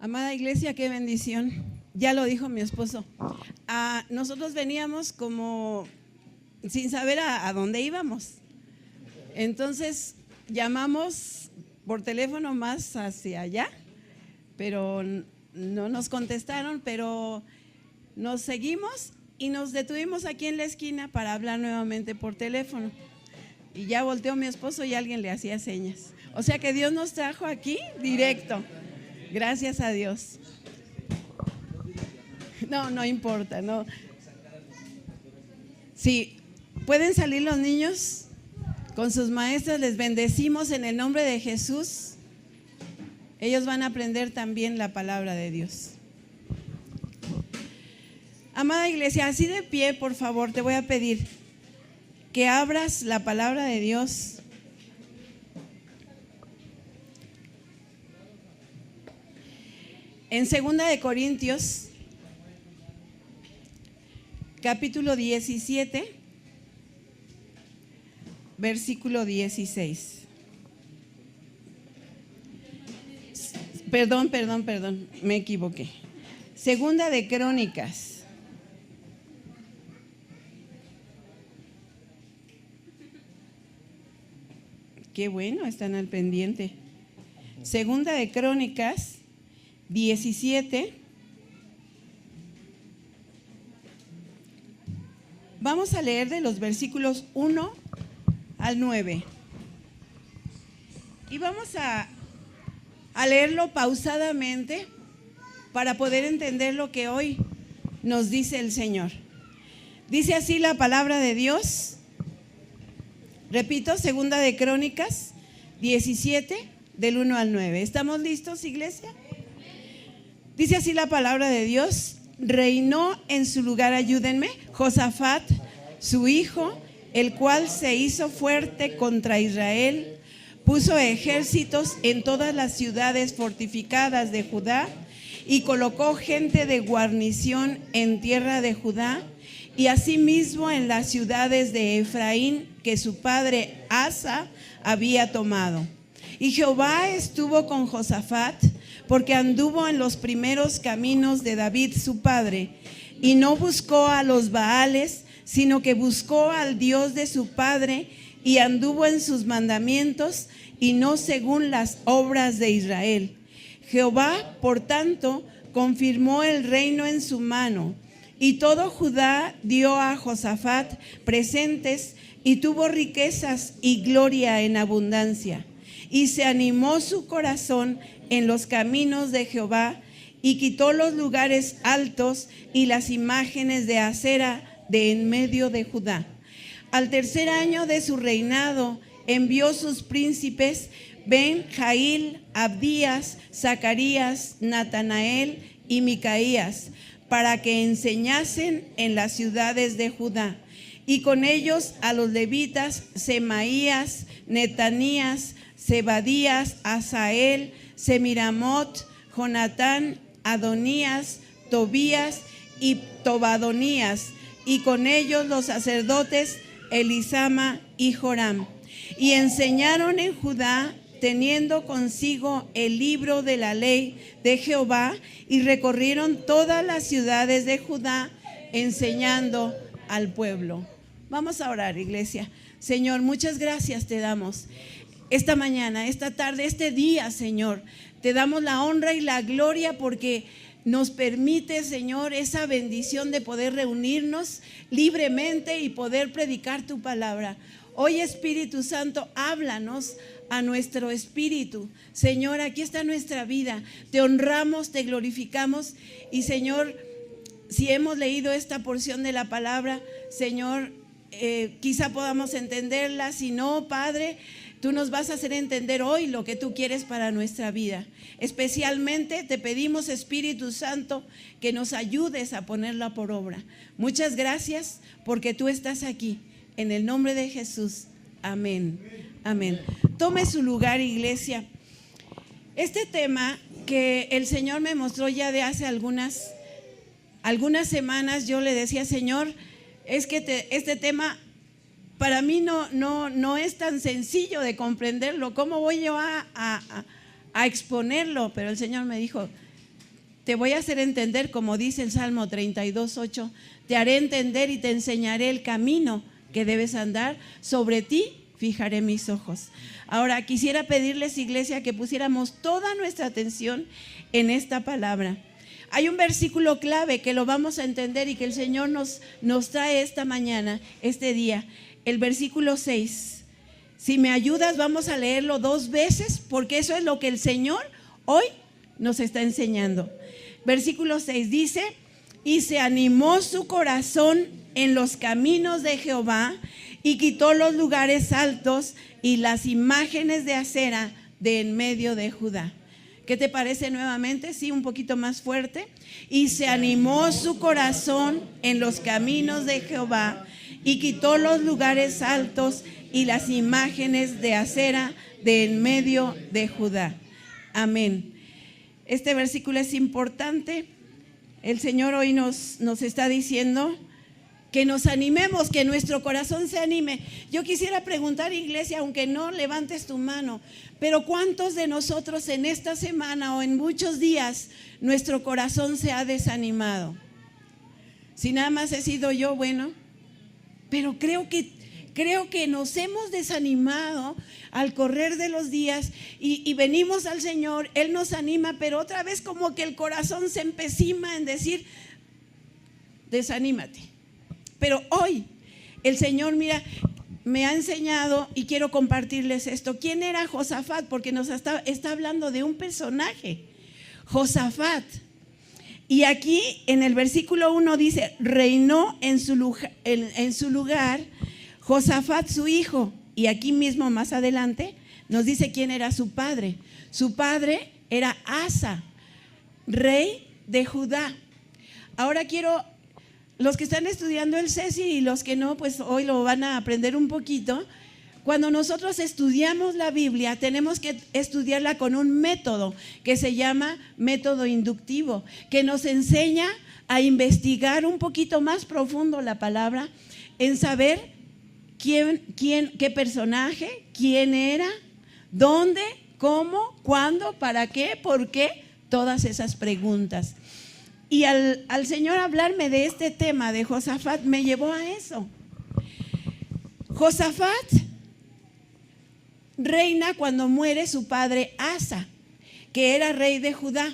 Amada iglesia, qué bendición. Ya lo dijo mi esposo. Nosotros veníamos como sin saber a dónde íbamos. Entonces llamamos por teléfono más hacia allá, pero no nos contestaron, pero nos seguimos y nos detuvimos aquí en la esquina para hablar nuevamente por teléfono. Y ya volteó mi esposo y alguien le hacía señas. O sea que Dios nos trajo aquí directo. Gracias a Dios. No importa, no. Sí, pueden salir los niños con sus maestras, les bendecimos en el nombre de Jesús. Ellos van a aprender también la palabra de Dios. Amada iglesia, así de pie, por favor, te voy a pedir que abras la palabra de Dios. En 2 de Corintios, capítulo 17, versículo 16. Perdón, me equivoqué. 2 de Crónicas. Qué bueno, están al pendiente. 2 de Crónicas 17. Vamos a leer de los versículos 1 al 9. Y vamos a leerlo pausadamente para poder entender lo que hoy nos dice el Señor. Dice así la palabra de Dios. Repito, 2 de Crónicas 17, del 1 al 9. ¿Estamos listos, iglesia? Dice así la palabra de Dios. Reinó en su lugar, ayúdenme, Josafat, su hijo, el cual se hizo fuerte contra Israel, puso ejércitos en todas las ciudades fortificadas de Judá y colocó gente de guarnición en tierra de Judá y asimismo en las ciudades de Efraín que su padre Asa había tomado. Y Jehová estuvo con Josafat, porque anduvo en los primeros caminos de David su padre, y no buscó a los Baales, sino que buscó al Dios de su padre, y anduvo en sus mandamientos, y no según las obras de Israel. Jehová, por tanto, confirmó el reino en su mano, y todo Judá dio a Josafat presentes, y tuvo riquezas y gloria en abundancia. Y se animó su corazón en los caminos de Jehová, y quitó los lugares altos y las imágenes de acera de en medio de Judá. Al tercer año de su reinado envió sus príncipes Ben-Jail, Abdías, Zacarías, Natanael y Micaías, para que enseñasen en las ciudades de Judá, y con ellos a los levitas Semaías, Netanías, Zebadías, Asael, Semiramot, Jonatán, Adonías, Tobías y Tobadonías, y con ellos los sacerdotes Elisama y Joram. Y enseñaron en Judá, teniendo consigo el libro de la ley de Jehová, y recorrieron todas las ciudades de Judá, enseñando al pueblo. Vamos a orar, iglesia. Señor, muchas gracias te damos. Esta mañana, esta tarde, este día, Señor, te damos la honra y la gloria porque nos permite, Señor, esa bendición de poder reunirnos libremente y poder predicar tu palabra. Hoy, Espíritu Santo, háblanos a nuestro espíritu. Señor, aquí está nuestra vida. Te honramos, te glorificamos y, Señor, si hemos leído esta porción de la palabra, Señor, quizá podamos entenderla. Si no, Padre, tú nos vas a hacer entender hoy lo que tú quieres para nuestra vida. Especialmente te pedimos, Espíritu Santo, que nos ayudes a ponerla por obra. Muchas gracias porque tú estás aquí. En el nombre de Jesús. Amén. Amén. Tome su lugar, iglesia. Este tema que el Señor me mostró ya de hace algunas semanas, yo le decía, Señor, es que este tema para mí no es tan sencillo de comprenderlo. ¿Cómo voy yo a exponerlo? Pero el Señor me dijo, te voy a hacer entender, como dice el Salmo 32:8, te haré entender y te enseñaré el camino que debes andar, sobre ti fijaré mis ojos. Ahora, quisiera pedirles, iglesia, que pusiéramos toda nuestra atención en esta palabra. Hay un versículo clave que lo vamos a entender y que el Señor nos trae esta mañana, este día, el versículo 6. Si me ayudas, vamos a leerlo 2 veces, porque eso es lo que el Señor hoy nos está enseñando. Versículo 6 dice: y se animó su corazón en los caminos de Jehová, y quitó los lugares altos y las imágenes de acera de en medio de Judá. ¿Qué te parece nuevamente? Sí, un poquito más fuerte. Y se animó su corazón en los caminos de Jehová, y quitó los lugares altos y las imágenes de acera de en medio de Judá. Amén. Este versículo es importante. El Señor hoy nos está diciendo que nos animemos, que nuestro corazón se anime. Yo quisiera preguntar, iglesia, aunque no levantes tu mano, pero ¿cuántos de nosotros en esta semana o en muchos días nuestro corazón se ha desanimado? Si nada más he sido yo, bueno, pero creo que nos hemos desanimado al correr de los días y venimos al Señor, Él nos anima, pero otra vez como que el corazón se empecima en decir, desanímate. Pero hoy el Señor, mira, me ha enseñado y quiero compartirles esto. ¿Quién era Josafat? Porque nos está hablando de un personaje, Josafat. Y aquí en el versículo 1 dice, reinó en su lugar Josafat su hijo. Y aquí mismo más adelante nos dice quién era su padre. Su padre era Asa, rey de Judá. Ahora quiero, los que están estudiando el CESI y los que no, pues hoy lo van a aprender un poquito. Cuando nosotros estudiamos la Biblia, tenemos que estudiarla con un método que se llama método inductivo, que nos enseña a investigar un poquito más profundo la palabra, en saber qué personaje, quién era, dónde, cómo, cuándo, para qué, por qué, todas esas preguntas. Y al Señor hablarme de este tema de Josafat, me llevó a eso. Josafat reina cuando muere su padre Asa, que era rey de Judá.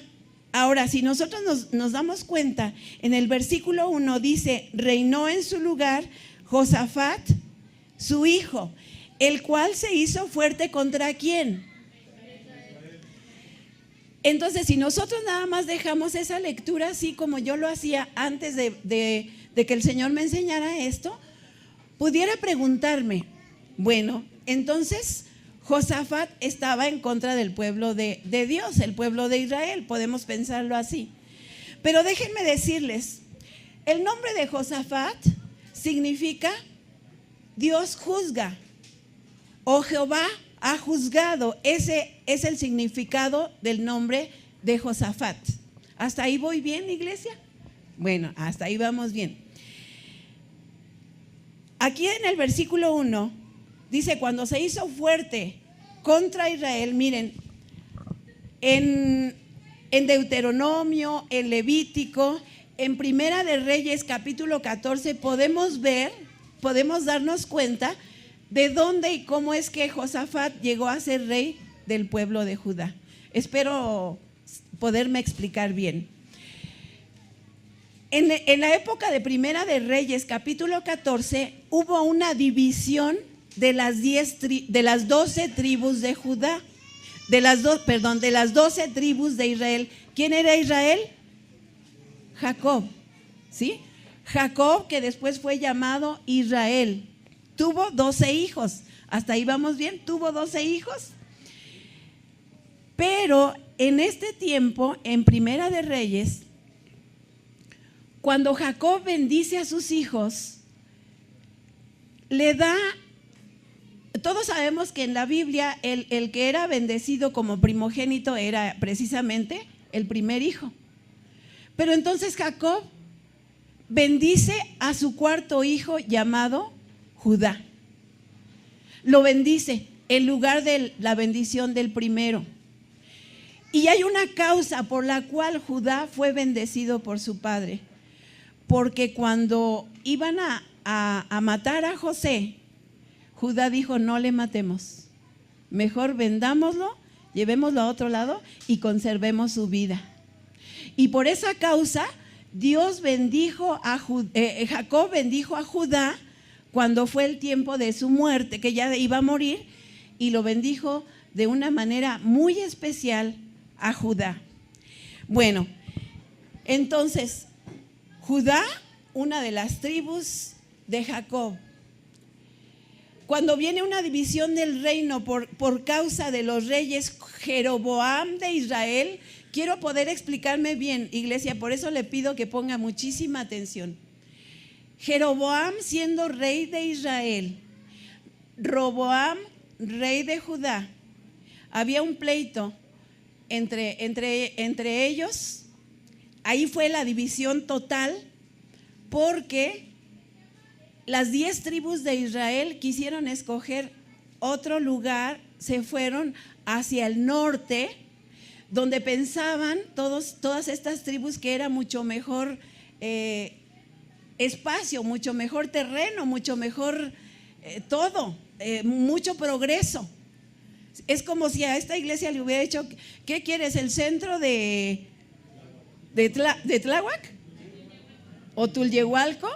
Ahora, si nosotros nos damos cuenta, en el versículo 1 dice, reinó en su lugar Josafat, su hijo, el cual se hizo fuerte ¿contra quién? Entonces, si nosotros nada más dejamos esa lectura así como yo lo hacía antes de que el Señor me enseñara esto, pudiera preguntarme, bueno, entonces Josafat estaba en contra del pueblo de Dios, el pueblo de Israel, podemos pensarlo así. Pero déjenme decirles, el nombre de Josafat significa Dios juzga o Jehová ha juzgado. Ese es el significado del nombre de Josafat. ¿Hasta ahí voy bien, iglesia? Bueno, hasta ahí vamos bien. Aquí en el versículo 1 dice, cuando se hizo fuerte contra Israel, miren, en Deuteronomio, en Levítico, en Primera de Reyes, capítulo 14, podemos darnos cuenta de dónde y cómo es que Josafat llegó a ser rey del pueblo de Judá. Espero poderme explicar bien. En la época de Primera de Reyes, capítulo 14, hubo una división de las 12 tribus de Judá, de las 12 tribus de Israel. ¿Quién era Israel? Jacob, ¿sí? Jacob, que después fue llamado Israel, tuvo 12 hijos. Hasta ahí vamos bien, tuvo 12 hijos. Pero en este tiempo, en Primera de Reyes, cuando Jacob bendice a sus hijos, le da, todos sabemos que en la Biblia el que era bendecido como primogénito era precisamente el primer hijo. Pero entonces Jacob bendice a su cuarto hijo llamado Judá. Lo bendice en lugar de la bendición del primero. Y hay una causa por la cual Judá fue bendecido por su padre. Porque cuando iban a matar a José, Judá dijo: no le matemos, mejor vendámoslo, llevémoslo a otro lado y conservemos su vida. Y por esa causa Dios bendijo a Jacob bendijo a Judá cuando fue el tiempo de su muerte, que ya iba a morir, y lo bendijo de una manera muy especial a Judá. Bueno, entonces Judá, una de las tribus de Jacob. Cuando viene una división del reino por causa de los reyes Jeroboam de Israel, quiero poder explicarme bien, iglesia, por eso le pido que ponga muchísima atención. Jeroboam siendo rey de Israel, Roboam rey de Judá, había un pleito entre ellos. Ahí fue la división total, porque las 10 tribus de Israel quisieron escoger otro lugar, se fueron hacia el norte, donde pensaban todas estas tribus que era mucho mejor espacio, mucho mejor terreno, mucho mejor todo, mucho progreso. Es como si a esta iglesia le hubiera dicho: ¿qué quieres? ¿El centro de Tláhuac? ¿O Tulyehualco?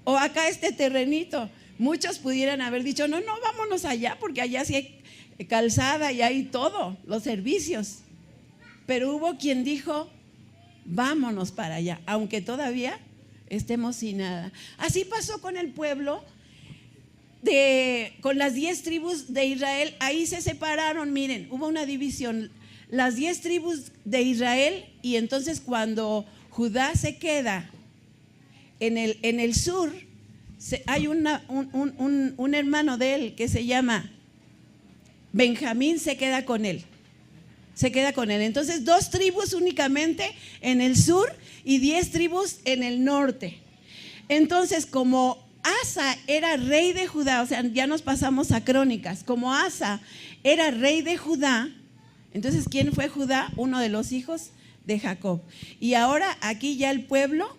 ¿O acá este terrenito? Muchos pudieran haber dicho: no, vámonos allá, porque allá sí hay calzada y hay todo, los servicios. Pero hubo quien dijo: vámonos para allá, aunque todavía estemos sin nada. Así pasó con el pueblo, con las 10 tribus de Israel. Ahí se separaron, miren, hubo una división, las 10 tribus de Israel. Y entonces cuando Judá se queda en el sur, hay un hermano de él que se llama Benjamín, se queda con él. Entonces 2 tribus únicamente en el sur y 10 tribus en el norte. Entonces, como Asa era rey de Judá, o sea, ya nos pasamos a Crónicas, como Asa era rey de Judá, entonces ¿quién fue Judá? Uno de los hijos de Jacob. Y ahora aquí ya el pueblo,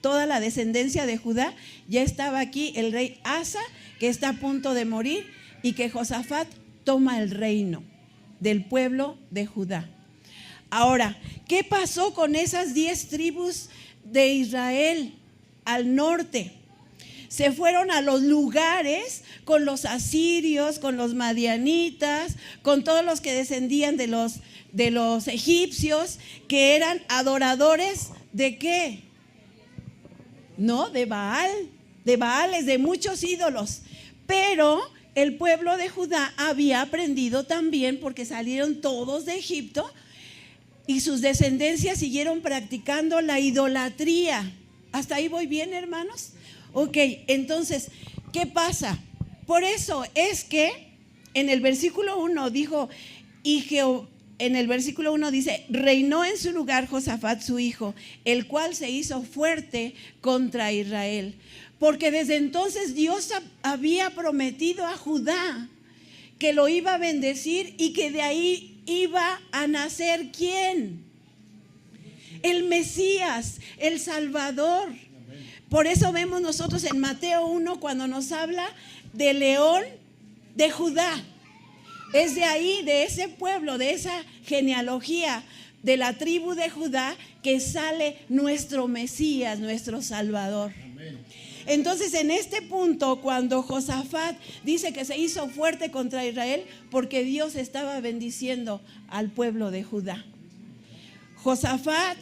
toda la descendencia de Judá, ya estaba aquí el rey Asa, que está a punto de morir, y que Josafat toma el reino del pueblo de Judá. Ahora, ¿qué pasó con esas 10 tribus de Israel al norte? Se fueron a los lugares con los asirios, con los madianitas, con todos los que descendían de los egipcios, que eran adoradores ¿de qué? No, de Baales, de muchos ídolos. Pero el pueblo de Judá había aprendido también, porque salieron todos de Egipto y sus descendencias siguieron practicando la idolatría. ¿Hasta ahí voy bien, hermanos? Ok, entonces, ¿qué pasa? Por eso es que en el versículo 1 dijo, en el versículo 1 dice: reinó en su lugar Josafat su hijo, el cual se hizo fuerte contra Israel. Porque desde entonces Dios había prometido a Judá que lo iba a bendecir y que de ahí iba a nacer ¿quién? El Mesías, el Salvador. Por eso vemos nosotros en Mateo 1 cuando nos habla de León de Judá. Es de ahí, de ese pueblo, de esa genealogía de la tribu de Judá, que sale nuestro Mesías, nuestro Salvador. Amén. Entonces, en este punto, cuando Josafat dice que se hizo fuerte contra Israel, porque Dios estaba bendiciendo al pueblo de Judá. Josafat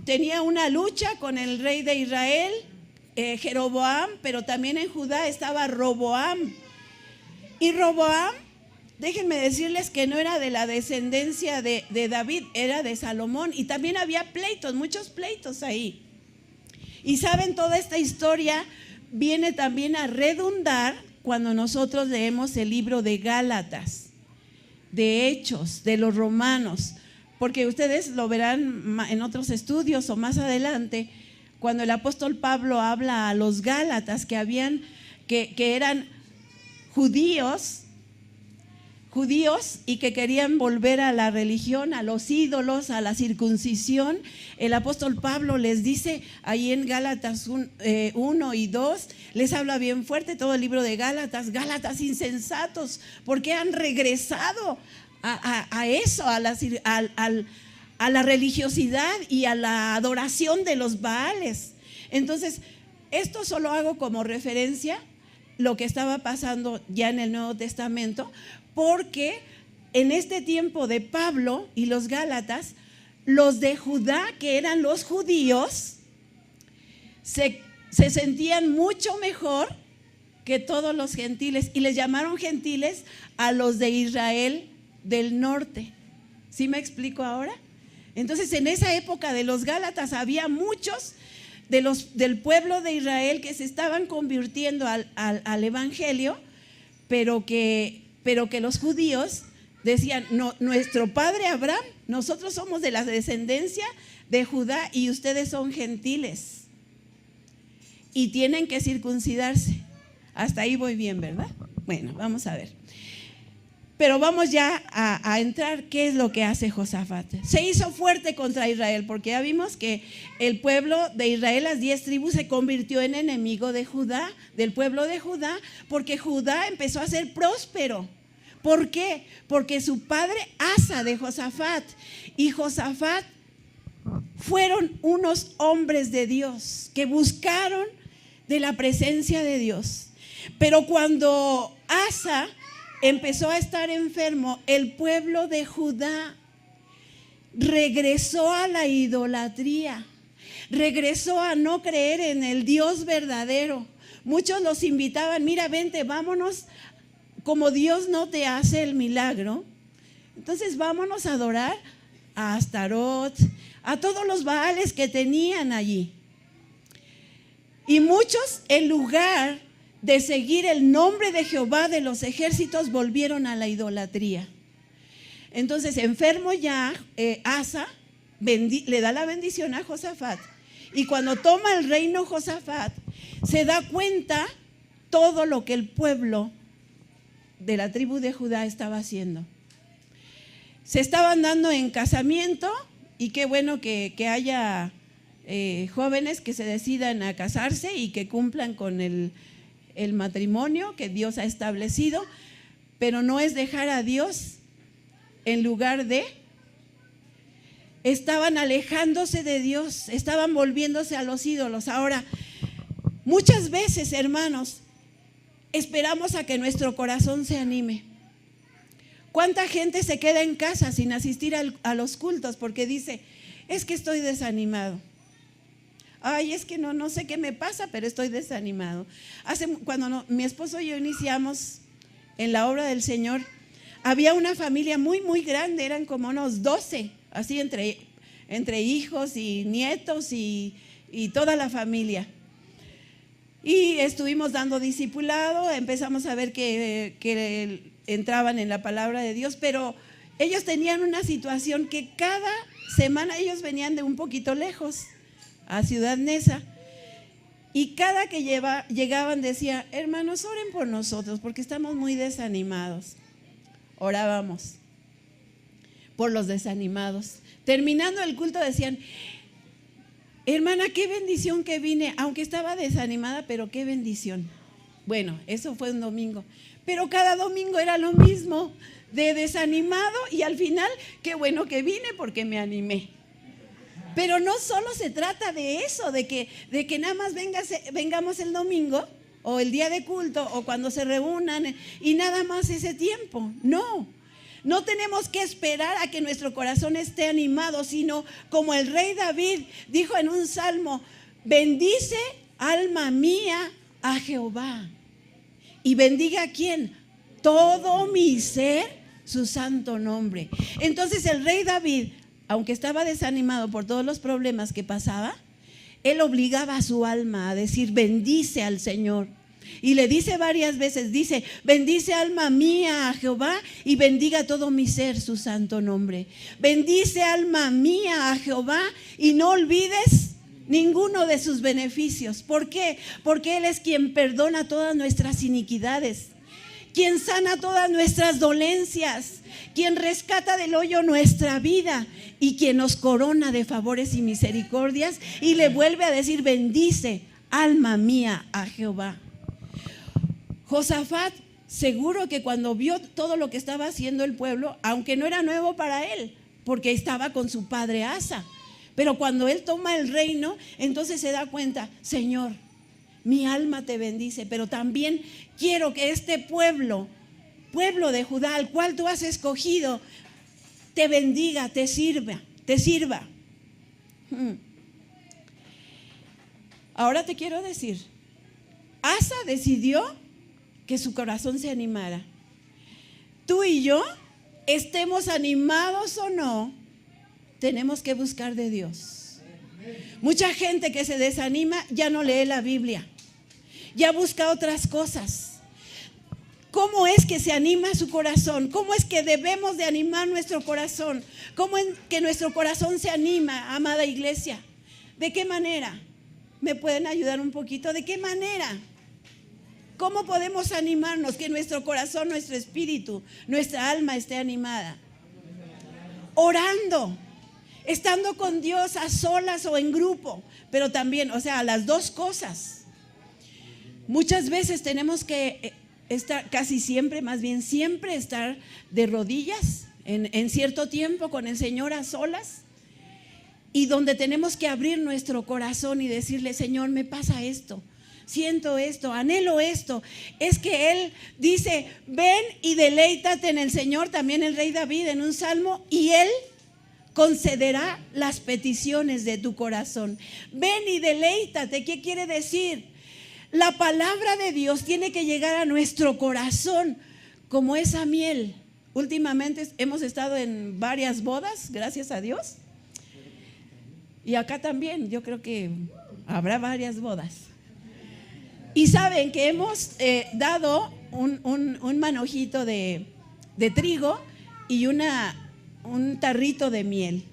tenía una lucha con el rey de Israel, Jeroboam, pero también en Judá estaba Roboam. Y Roboam, déjenme decirles que no era de la descendencia de David, era de Salomón. Y también había pleitos, muchos pleitos ahí. Y saben, toda esta historia viene también a redundar cuando nosotros leemos el libro de Gálatas, de Hechos, de los Romanos. Porque ustedes lo verán en otros estudios o más adelante, cuando el apóstol Pablo habla a los Gálatas que eran judíos judíos y que querían volver a la religión, a los ídolos, a la circuncisión. El apóstol Pablo les dice ahí en Gálatas 1 y 2, les habla bien fuerte todo el libro de Gálatas: Gálatas insensatos, porque han regresado a eso, a la religiosidad y a la adoración de los Baales. Entonces, esto solo hago como referencia lo que estaba pasando ya en el Nuevo Testamento, porque en este tiempo de Pablo y los Gálatas, los de Judá, que eran los judíos, se sentían mucho mejor que todos los gentiles, y les llamaron gentiles a los de Israel del norte. ¿Sí me explico ahora? Entonces, en esa época de los Gálatas había muchos del pueblo de Israel que se estaban convirtiendo al evangelio, pero que los judíos decían: no, nuestro padre Abraham, nosotros somos de la descendencia de Judá y ustedes son gentiles y tienen que circuncidarse. Hasta ahí voy bien, ¿verdad? Bueno, vamos a ver. Pero vamos ya a entrar. ¿Qué es lo que hace Josafat? Se hizo fuerte contra Israel, porque ya vimos que el pueblo de Israel, las 10 tribus, se convirtió en enemigo de Judá, del pueblo de Judá, porque Judá empezó a ser próspero. ¿Por qué? Porque su padre Asa de Josafat y Josafat fueron unos hombres de Dios que buscaron de la presencia de Dios. Pero cuando Asa empezó a estar enfermo, el pueblo de Judá regresó a la idolatría, regresó a no creer en el Dios verdadero. Muchos los invitaban: mira, vente, vámonos, como Dios no te hace el milagro, entonces vámonos a adorar a Astarot, a todos los Baales que tenían allí. Y muchos, en lugar de seguir el nombre de Jehová de los ejércitos, volvieron a la idolatría. Entonces, enfermo ya, Asa le da la bendición a Josafat, y cuando toma el reino Josafat, se da cuenta todo lo que el pueblo de la tribu de Judá estaba haciendo. Se estaban dando en casamiento, y qué bueno que haya jóvenes que se decidan a casarse y que cumplan con el matrimonio que Dios ha establecido, pero no es dejar a Dios en lugar de. Estaban alejándose de Dios, estaban volviéndose a los ídolos. Ahora, muchas veces, hermanos, esperamos a que nuestro corazón se anime. ¿Cuánta gente se queda en casa sin asistir a los cultos porque dice: es que estoy desanimado? Ay, es que no sé qué me pasa, pero estoy desanimado. Cuando mi esposo y yo iniciamos en la obra del Señor, había una familia muy, muy grande, eran como unos 12, así entre hijos y nietos y toda la familia. Y estuvimos dando discipulado, empezamos a ver que entraban en la palabra de Dios, pero ellos tenían una situación que cada semana ellos venían de un poquito lejos, a Ciudad Neza, y cada que llegaban decía: hermanos, oren por nosotros porque estamos muy desanimados. Orábamos por los desanimados. Terminando el culto decían: hermana, qué bendición que vine, aunque estaba desanimada, pero qué bendición. Bueno, eso fue un domingo, pero cada domingo era lo mismo, de desanimado, y al final, qué bueno que vine porque me animé. Pero no solo se trata de eso, de que nada más vengamos el domingo o el día de culto o cuando se reúnan y nada más ese tiempo. No tenemos que esperar a que nuestro corazón esté animado, sino como el rey David dijo en un salmo: bendice, alma mía, a Jehová. Y bendiga a ¿quién? Todo mi ser, su santo nombre. Entonces el rey David, aunque estaba desanimado por todos los problemas que pasaba, él obligaba a su alma a decir: bendice al Señor. Y le dice varias veces, dice: bendice, alma mía, a Jehová, y bendiga todo mi ser su santo nombre. Bendice, alma mía, a Jehová, y no olvides ninguno de sus beneficios. ¿Por qué? Porque Él es quien perdona todas nuestras iniquidades. quien sana todas nuestras dolencias, quien rescata del hoyo nuestra vida y quien nos corona de favores y misericordias y le vuelve a decir: bendice, alma mía, a Jehová. Josafat, seguro que cuando vio todo lo que estaba haciendo el pueblo, aunque no era nuevo para él, porque estaba con su padre Asa, pero cuando él toma el reino, entonces se da cuenta: Señor, mi alma te bendice, pero también quiero que este pueblo de Judá, al cual tú has escogido, te bendiga, te sirva. Ahora te quiero decir, Asa decidió que su corazón se animara. Tú y yo, estemos animados o no, tenemos que buscar de Dios. Mucha gente que se desanima ya no lee la Biblia, ya busca otras cosas. ¿Cómo es que se anima su corazón? ¿Cómo es que debemos de animar nuestro corazón? ¿Cómo es que nuestro corazón se anima, amada iglesia? ¿De qué manera? ¿Me pueden ayudar un poquito? ¿De qué manera? ¿Cómo podemos animarnos que nuestro corazón, nuestro espíritu, nuestra alma esté animada? Orando, estando con Dios a solas o en grupo, pero también, las dos cosas. Muchas veces tenemos que estar, casi siempre, más bien siempre estar de rodillas en cierto tiempo con el Señor a solas, y donde tenemos que abrir nuestro corazón y decirle: Señor, me pasa esto, siento esto, anhelo esto. Es que Él dice: ven y deleítate en el Señor, también el rey David en un salmo, y Él concederá las peticiones de tu corazón. Ven y deleítate. ¿Qué quiere decir? La palabra de Dios tiene que llegar a nuestro corazón como esa miel. Últimamente hemos estado en varias bodas, gracias a Dios. Y acá también, yo creo que habrá varias bodas. Y saben que hemos dado un manojito de trigo y un tarrito de miel.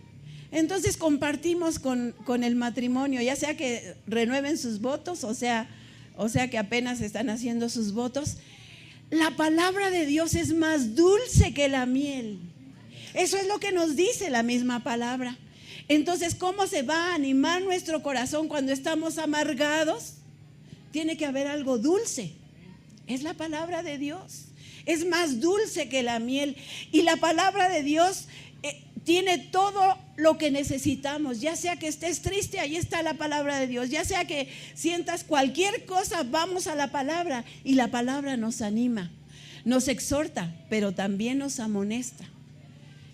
Entonces compartimos con el matrimonio, ya sea que renueven sus votos, o sea que apenas están haciendo sus votos. La palabra de Dios es más dulce que la miel. Eso es lo que nos dice la misma palabra. Entonces, ¿cómo se va a animar nuestro corazón cuando estamos amargados? Tiene que haber algo dulce. Es la palabra de Dios. Es más dulce que la miel. Y la palabra de Dios tiene todo lo que necesitamos. Ya sea que estés triste, ahí está la palabra de Dios. Ya sea que sientas cualquier cosa, vamos a la palabra. Y la palabra nos anima, nos exhorta, pero también nos amonesta.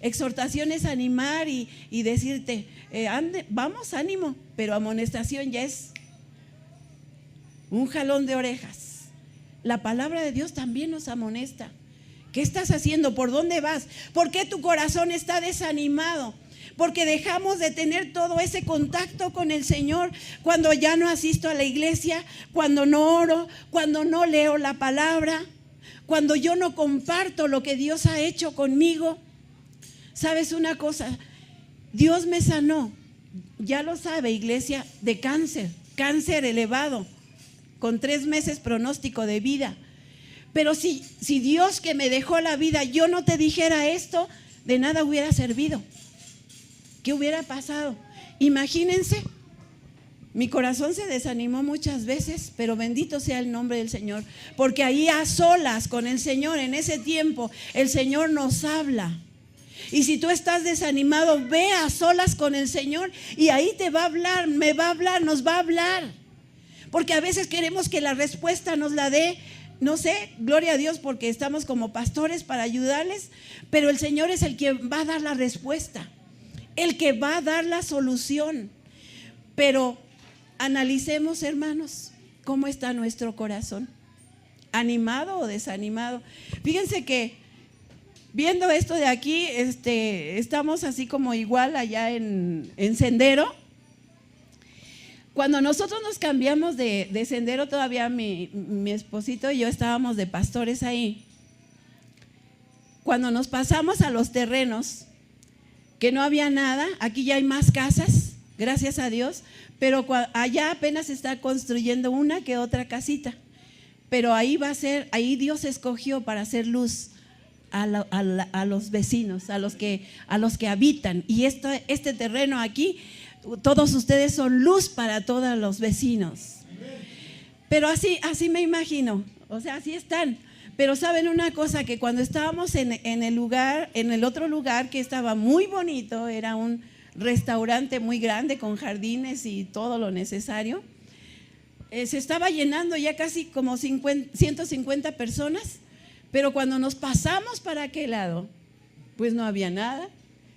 Exhortación es animar y decirte, vamos, ánimo. Pero amonestación ya es un jalón de orejas. La palabra de Dios también nos amonesta. ¿Qué estás haciendo? ¿Por dónde vas? ¿Por qué tu corazón está desanimado? Porque dejamos de tener todo ese contacto con el Señor cuando ya no asisto a la iglesia, cuando no oro, cuando no leo la palabra, cuando yo no comparto lo que Dios ha hecho conmigo. ¿Sabes una cosa? Dios me sanó, ya lo sabe, iglesia, de cáncer elevado, con 3 meses pronóstico de vida. Pero si Dios, que me dejó la vida, yo no te dijera esto, de nada hubiera servido. ¿Qué hubiera pasado? Imagínense, mi corazón se desanimó muchas veces, pero bendito sea el nombre del Señor, porque ahí a solas con el Señor, en ese tiempo, el Señor nos habla. Y si tú estás desanimado, ve a solas con el Señor y ahí te va a hablar, me va a hablar, nos va a hablar. Porque a veces queremos que la respuesta nos la dé, no sé, gloria a Dios, porque estamos como pastores para ayudarles, pero el Señor es el que va a dar la respuesta, el que va a dar la solución. Pero analicemos, hermanos, cómo está nuestro corazón, animado o desanimado. Fíjense que viendo esto de aquí, estamos así como igual allá en Sendero. Cuando nosotros nos cambiamos de Sendero, todavía mi esposito y yo estábamos de pastores ahí. Cuando nos pasamos a los terrenos, que no había nada, aquí ya hay más casas, gracias a Dios, pero allá apenas se está construyendo una que otra casita. pero ahí Dios escogió para hacer luz a los vecinos, a los que habitan. Y este terreno aquí, todos ustedes son luz para todos los vecinos. Pero así me imagino, o sea, así están. Pero saben una cosa, que cuando estábamos en el otro lugar que estaba muy bonito, era un restaurante muy grande con jardines y todo lo necesario, se estaba llenando ya casi como 150 personas, pero cuando nos pasamos para aquel lado, pues no había nada.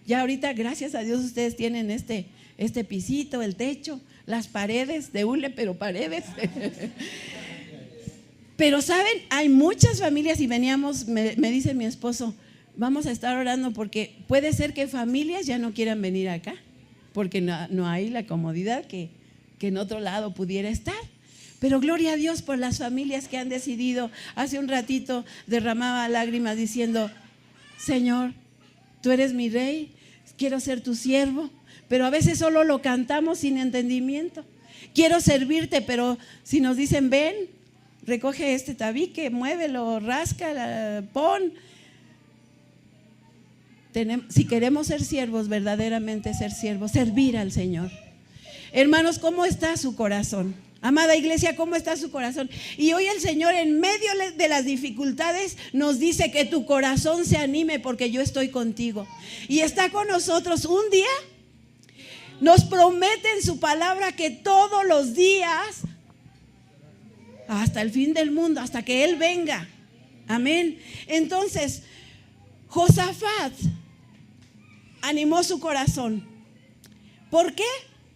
Ya ahorita, gracias a Dios, ustedes tienen este pisito, el techo, las paredes de hule, pero paredes. Pero saben, hay muchas familias y veníamos, me dice mi esposo, vamos a estar orando porque puede ser que familias ya no quieran venir acá, porque no hay la comodidad que en otro lado pudiera estar. Pero gloria a Dios por las familias que han decidido. Hace un ratito derramaba lágrimas diciendo, Señor, tú eres mi rey, quiero ser tu siervo, pero a veces solo lo cantamos sin entendimiento. Quiero servirte, pero si nos dicen, ven, recoge este tabique, muévelo, rasca, pon. Si queremos ser siervos, verdaderamente ser siervos, servir al Señor. Hermanos, ¿cómo está su corazón? Amada iglesia, ¿cómo está su corazón? Y hoy el Señor, en medio de las dificultades, nos dice que tu corazón se anime porque yo estoy contigo. Y está con nosotros un día. Nos promete en su palabra que todos los días, hasta el fin del mundo, hasta que Él venga. Amén. Entonces, Josafat animó su corazón. ¿Por qué?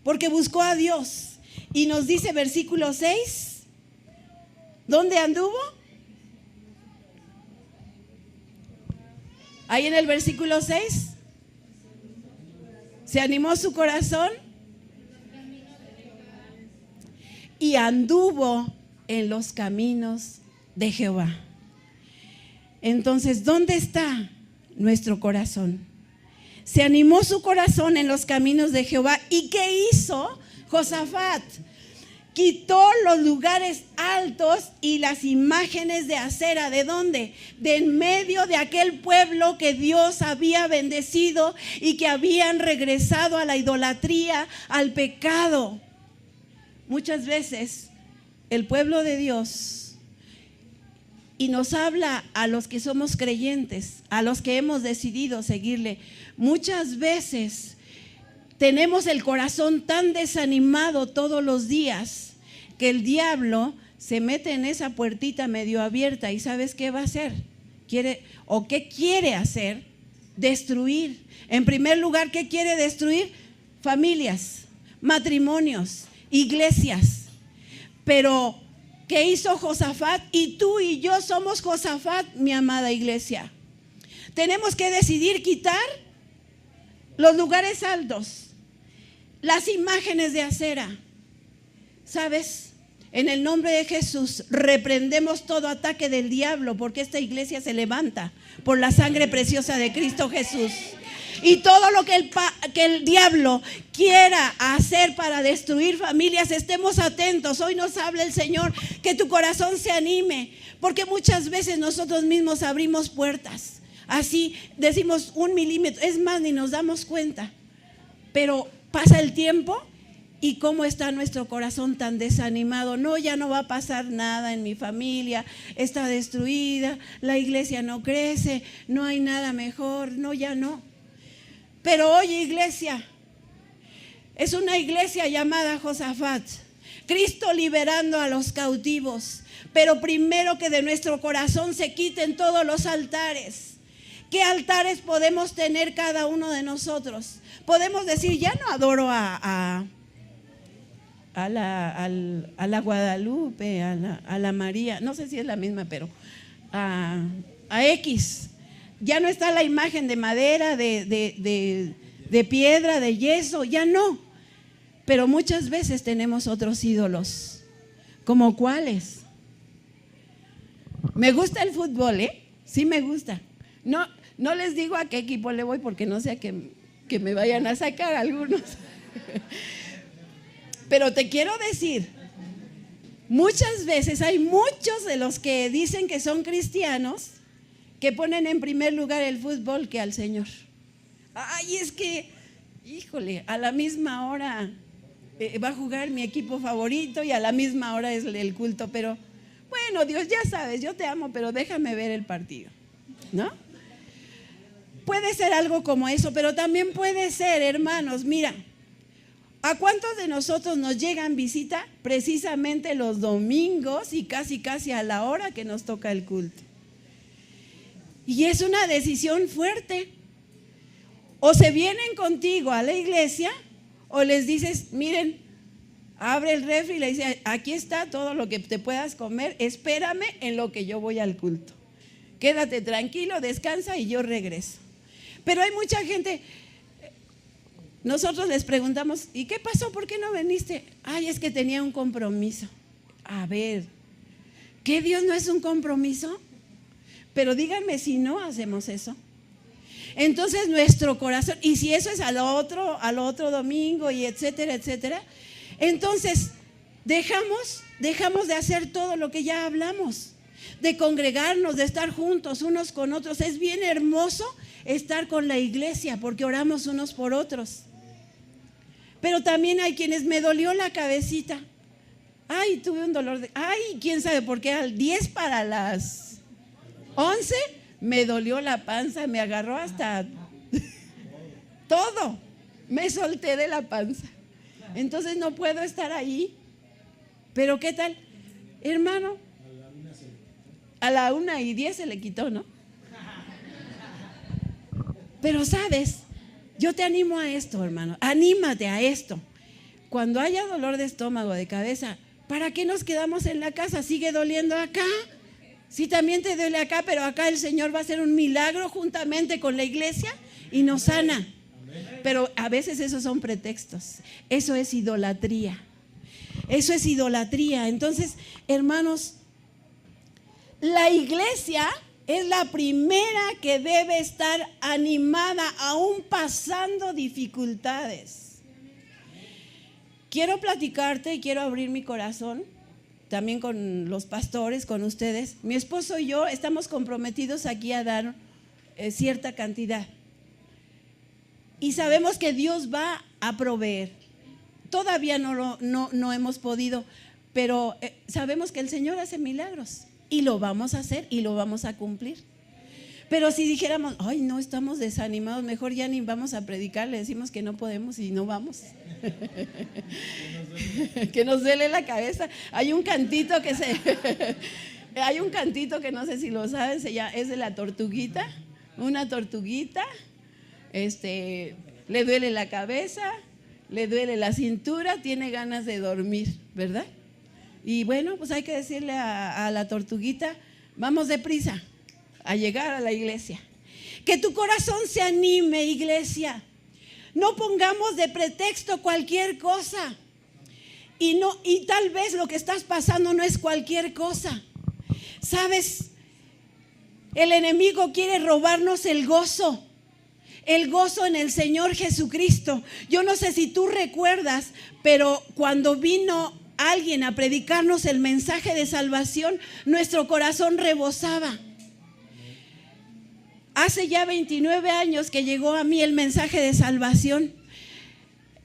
Porque buscó a Dios. Y nos dice versículo 6, ¿dónde anduvo? Ahí en el versículo 6, se animó su corazón y anduvo en los caminos de Jehová. Entonces, ¿dónde está nuestro corazón? Se animó su corazón en los caminos de Jehová. ¿Y qué hizo Josafat? Quitó los lugares altos y las imágenes de acera. ¿De dónde? De en medio de aquel pueblo que Dios había bendecido y que habían regresado a la idolatría, al pecado. Muchas veces el pueblo de Dios, y nos habla a los que somos creyentes, a los que hemos decidido seguirle, muchas veces tenemos el corazón tan desanimado todos los días que el diablo se mete en esa puertita medio abierta y ¿sabes qué va a hacer? ¿Qué quiere hacer? Destruir. En primer lugar, ¿qué quiere destruir? Familias, matrimonios, iglesias. Pero ¿qué hizo Josafat? Y tú y yo somos Josafat, mi amada iglesia. Tenemos que decidir quitar los lugares altos, las imágenes de acera. ¿Sabes? En el nombre de Jesús reprendemos todo ataque del diablo, porque esta iglesia se levanta por la sangre preciosa de Cristo Jesús. Y todo lo que el diablo quiera hacer para destruir familias, estemos atentos. Hoy nos habla el Señor, que tu corazón se anime, porque muchas veces nosotros mismos abrimos puertas. Así decimos 1 milímetro, es más, ni nos damos cuenta. Pero pasa el tiempo y cómo está nuestro corazón tan desanimado. No, ya no va a pasar nada en mi familia, está destruida, la iglesia no crece, no hay nada mejor, no, ya no. Pero oye, iglesia, es una iglesia llamada Josafat, Cristo liberando a los cautivos. Pero primero que de nuestro corazón se quiten todos los altares. ¿Qué altares podemos tener cada uno de nosotros? Podemos decir, ya no adoro a la Guadalupe, a la María, no sé si es la misma, pero a X. Ya no está la imagen de madera, de piedra, de yeso, ya no. Pero muchas veces tenemos otros ídolos. ¿Como cuáles? Me gusta el fútbol, sí me gusta. No les digo a qué equipo le voy porque no sea que me vayan a sacar algunos. Pero te quiero decir, Muchas veces hay muchos de los que dicen que son cristianos que ponen en primer lugar el fútbol que al Señor. Ay, es que, híjole, a la misma hora va a jugar mi equipo favorito y a la misma hora es el culto, pero bueno, Dios, ya sabes, yo te amo, pero déjame ver el partido, ¿no? Puede ser algo como eso, pero también puede ser, hermanos, mira, ¿a cuántos de nosotros nos llegan visita precisamente los domingos y casi a la hora que nos toca el culto? Y es una decisión fuerte. O se vienen contigo a la iglesia o les dices, miren, abre el refri y le dices, aquí está todo lo que te puedas comer, espérame en lo que yo voy al culto. Quédate tranquilo, descansa y yo regreso. Pero hay mucha gente, nosotros les preguntamos, ¿y qué pasó? ¿Por qué no viniste? Ay, es que tenía un compromiso. A ver, ¿qué Dios no es un compromiso? Pero díganme si no hacemos eso. Entonces nuestro corazón, y si eso es al otro domingo y etcétera, etcétera, entonces dejamos de hacer todo lo que ya hablamos, de congregarnos, de estar juntos unos con otros. Es bien hermoso estar con la iglesia porque oramos unos por otros. Pero también hay quienes me dolió la cabecita. Ay, tuve un dolor ay, quién sabe por qué al 10 para las 11 me dolió la panza, me agarró hasta todo, me solté de la panza. Entonces no puedo estar ahí. Pero ¿qué tal? Hermano, a la 1:10 se le quitó, ¿no? Pero sabes, yo te animo a esto, hermano, anímate a esto. Cuando haya dolor de estómago, de cabeza, ¿para qué nos quedamos en la casa? ¿Sigue doliendo acá? Sí, también te duele acá, pero acá el Señor va a hacer un milagro juntamente con la iglesia y nos sana. Pero a veces esos son pretextos. Eso es idolatría. Eso es idolatría. Entonces, hermanos, la iglesia es la primera que debe estar animada aún pasando dificultades. Quiero platicarte y quiero abrir mi corazón también con los pastores, con ustedes. Mi esposo y yo estamos comprometidos aquí a dar cierta cantidad. Y sabemos que Dios va a proveer. Todavía no hemos podido, pero sabemos que el Señor hace milagros. Y lo vamos a hacer y lo vamos a cumplir. Pero si dijéramos, ay, no, estamos desanimados, mejor ya ni vamos a predicar, le decimos que no podemos y no vamos. Que nos duele la cabeza. Hay un cantito que no sé si lo saben, es de la tortuguita. Una tortuguita, le duele la cabeza, le duele la cintura, tiene ganas de dormir, ¿verdad? Y bueno, pues hay que decirle a la tortuguita, vamos deprisa a llegar a la iglesia. Que tu corazón se anime, iglesia. No pongamos de pretexto cualquier cosa. Y tal vez lo que estás pasando no es cualquier cosa. ¿Sabes? El enemigo quiere robarnos el gozo en el Señor Jesucristo. Yo no sé si tú recuerdas, pero cuando vino alguien a predicarnos el mensaje de salvación, nuestro corazón rebosaba. Hace ya 29 años que llegó a mí el mensaje de salvación.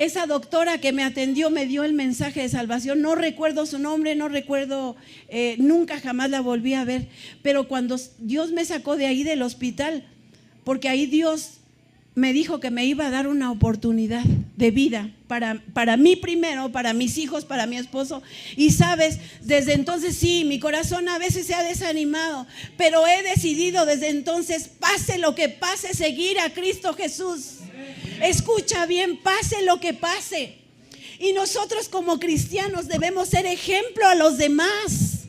Esa doctora que me atendió me dio el mensaje de salvación. No recuerdo su nombre, no recuerdo, nunca jamás la volví a ver. Pero cuando Dios me sacó de ahí del hospital, porque ahí Dios me dijo que me iba a dar una oportunidad de vida para mí primero, para mis hijos, para mi esposo. Y sabes, desde entonces sí, mi corazón a veces se ha desanimado, pero he decidido desde entonces, pase lo que pase, seguir a Cristo Jesús. Escucha bien, pase lo que pase. Y nosotros como cristianos debemos ser ejemplo a los demás.